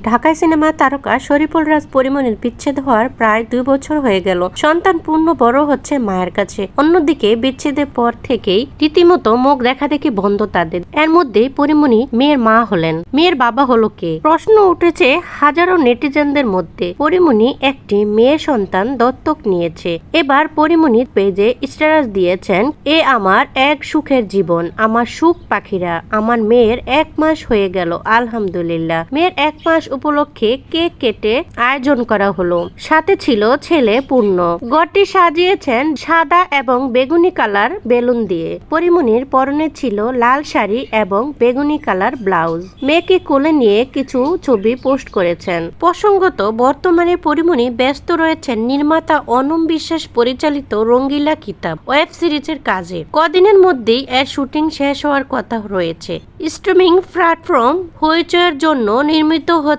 ঢাকায় সিনেমা তারকা শরীফুল রাজ পরিমণির বিচ্ছেদ হওয়ার প্রায় 2 বছর হয়ে গেল। সন্তান পূর্ণ বড় হচ্ছে মায়ের কাছে। অন্যদিকে বিচ্ছেদের পর থেকেই রীতিমতো মুখ দেখা দেখি বন্ধ তাদের। এর মধ্যেই পরিমণি মেয়ের মা হলেন। মেয়ের বাবা হলো কে? প্রশ্ন উঠেছে হাজারো নেটিজেনদের মধ্যে। পরিমণি একটি মেয়ে সন্তান দত্তক নিয়েছে। এবার পরিমণির পেজে স্ট্যাটাস দিয়েছেন, এ আমার এক সুখের জীবন, আমার সুখ পাখিরা, আমার মেয়ের 1 মাস হয়ে গেল আলহামদুলিল্লাহ। মেয়ের 1 মাস উপলক্ষে কেক কেটে আয়োজন করা হলো। সাথে ছিল ছেলে পূর্ণ। ঘরটি সাজিয়েছেন সাদা এবং বেগুনি কালার বেলুন দিয়ে। পরিমণির পরনে ছিল লাল শাড়ি এবং বেগুনি কালার ব্লাউজ। মেয়েকে কোলে নিয়ে কিছু ছবি পোস্ট করেছেন। প্রসঙ্গত বর্তমানে পরিমণি ব্যস্ত রয়েছেন নির্মাতা অনম বিশ্বাস পরিচালিত রঙ্গিলা কিতাব ওয়েব সিরিজের কাজে। কদিনের মধ্যেই এর শুটিং শেষ হওয়ার কথা রয়েছে। স্ট্রিমিং প্ল্যাটফর্ম হইচইয়ের জন্য নির্মিত হচ্ছে